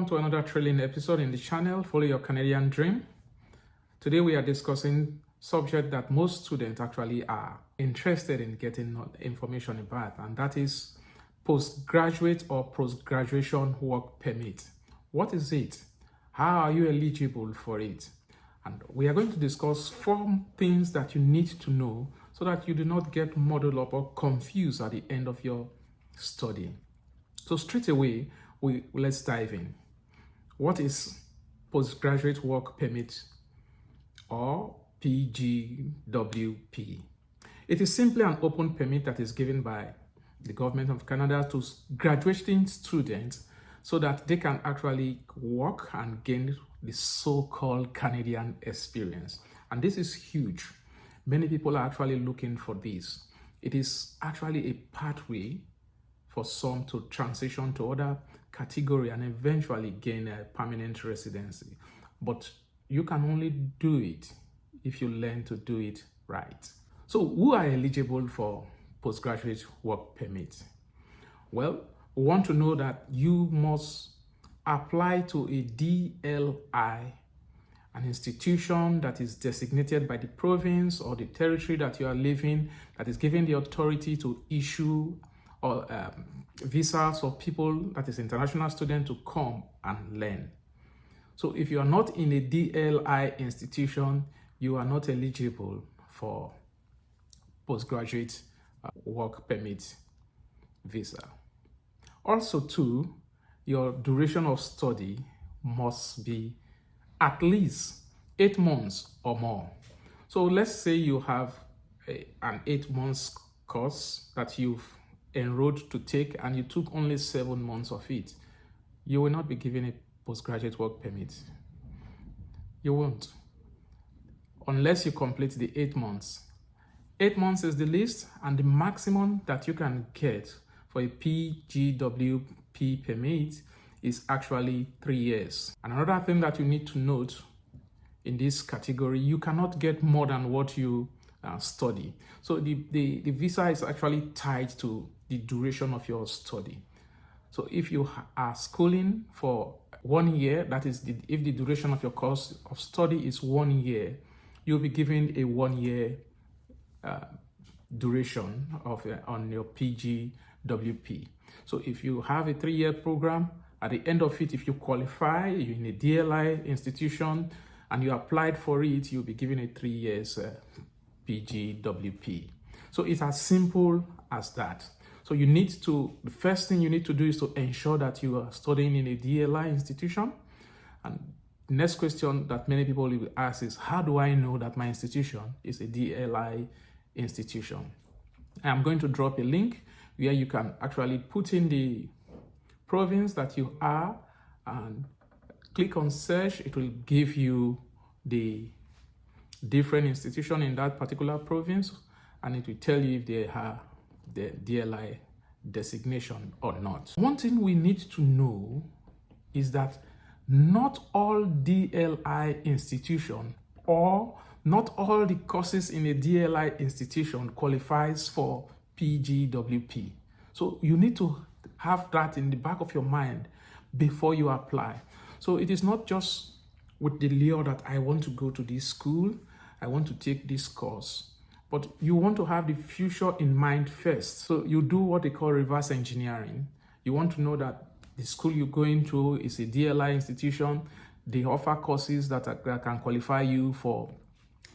to another thrilling episode in the channel, Follow Your Canadian Dream. Today we are discussing subject that most students actually are interested in getting information about, and that is postgraduate or post-graduation work permit. What is it? How are you eligible for it? And we are going to discuss 4 things that you need to know so that you do not get muddled up or confused at the end of your study. So straight away, let's dive in. What is postgraduate work permit or PGWP? It is simply an open permit that is given by the government of Canada to graduating students so that they can actually work and gain the so-called Canadian experience. And this is huge. Many people are actually looking for this. It is actually a pathway for some to transition to other category and eventually gain a permanent residency. But you can only do it if you learn to do it right. So who are eligible for postgraduate work permit? Well, we want to know that you must apply to a DLI, an institution that is designated by the province or the territory that you are living, that is given the authority to issue or visas for people, that is international students, to come and learn. So if you are not in a DLI institution, you are not eligible for postgraduate work permit visa. Also too, your duration of study must be at least 8 months or more. So let's say you have an 8 months course that you've enrolled to take and you took only 7 months of it. You will not be given a postgraduate work permit. You won't, unless you complete the 8 months. 8 months is the least, and the maximum that you can get for a PGWP permit is actually 3 years. And another thing that you need to note in this category, you cannot get more than what you study. So the visa is actually tied to the duration of your study. So if you are schooling for 1 year, that is, if the duration of your course of study is 1 year, you'll be given a 1 year duration on your PGWP. So if you have a 3-year program, at the end of it, if you qualify, you're in a DLI institution and you applied for it, you'll be given a 3 years PGWP. So it's as simple as that. So the first thing you need to do is to ensure that you are studying in a DLI institution. And the next question that many people will ask is, how do I know that my institution is a DLI institution? I'm going to drop a link where you can actually put in the province that you are and click on search. It will give you the different institution in that particular province, and it will tell you if they have the DLI designation or not. One thing we need to know is that not all DLI institution or not all the courses in a DLI institution qualifies for PGWP. So you need to have that in the back of your mind before you apply. So it is not just with the lure that I want to go to this school, I want to take this course, but you want to have the future in mind first. So you do what they call reverse engineering. You want to know that the school you're going to is a DLI institution. They offer courses that can qualify you for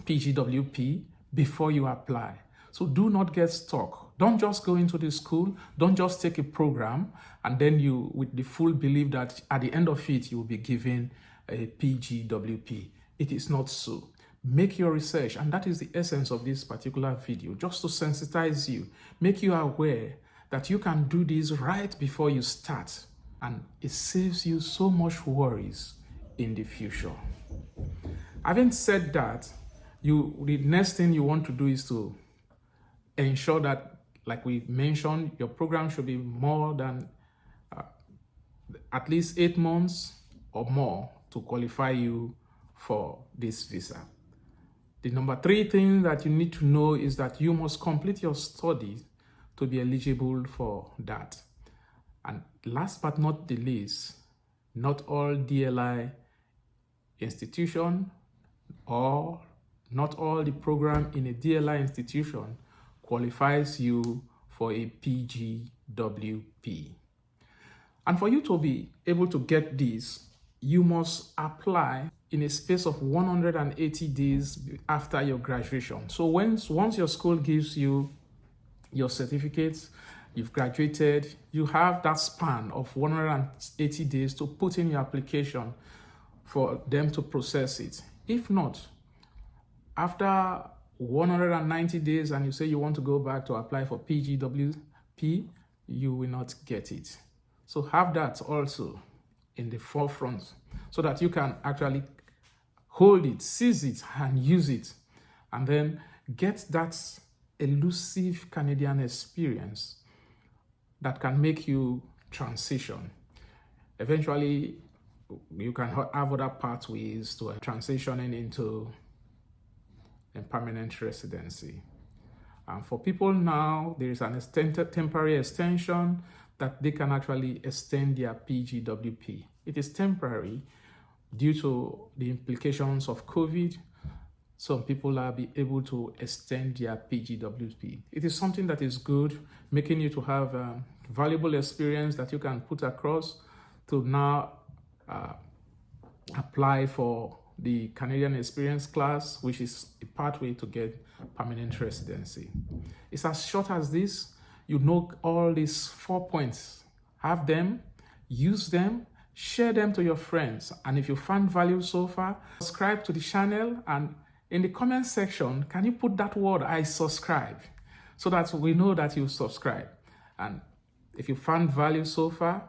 PGWP before you apply. So do not get stuck. Don't just go into the school. Don't just take a program and then you, with the full belief that at the end of it, you will be given a PGWP. It is not so. Make your research, and that is the essence of this particular video, just to sensitize you, make you aware that you can do this right before you start, and it saves you so much worries in the future. Having said that, the next thing you want to do is to ensure that, like we mentioned, your program should be more than at least 8 months or more to qualify you for this visa. The number 3 thing that you need to know is that you must complete your studies to be eligible for that. And last but not the least, not all DLI institution or not all the program in a DLI institution qualifies you for a PGWP. And for you to be able to get this, you must apply in a space of 180 days after your graduation. So once your school gives you your certificates, you've graduated, you have that span of 180 days to put in your application for them to process it. If not, after 190 days and you say you want to go back to apply for PGWP, you will not get it. So have that also in the forefront so that you can actually hold it, seize it, and use it, and then get that elusive Canadian experience that can make you transition. Eventually, you can have other pathways to transitioning into a permanent residency. And for people now, there is an temporary extension that they can actually extend their PGWP. It is temporary due to the implications of COVID. Some people are able to extend their PGWP. It is something that is good, making you to have valuable experience that you can put across to now apply for the Canadian Experience class, which is a pathway to get permanent residency. It's as short as this. You know all these 4 points. Have them, use them, share them to your friends. And if you found value so far, subscribe to the channel, and in the comment section, can you put that word, I subscribe, so that we know that you subscribe. And if you found value so far,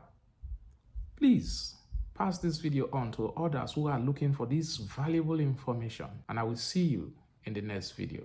please pass this video on to others who are looking for this valuable information. And I will see you in the next video.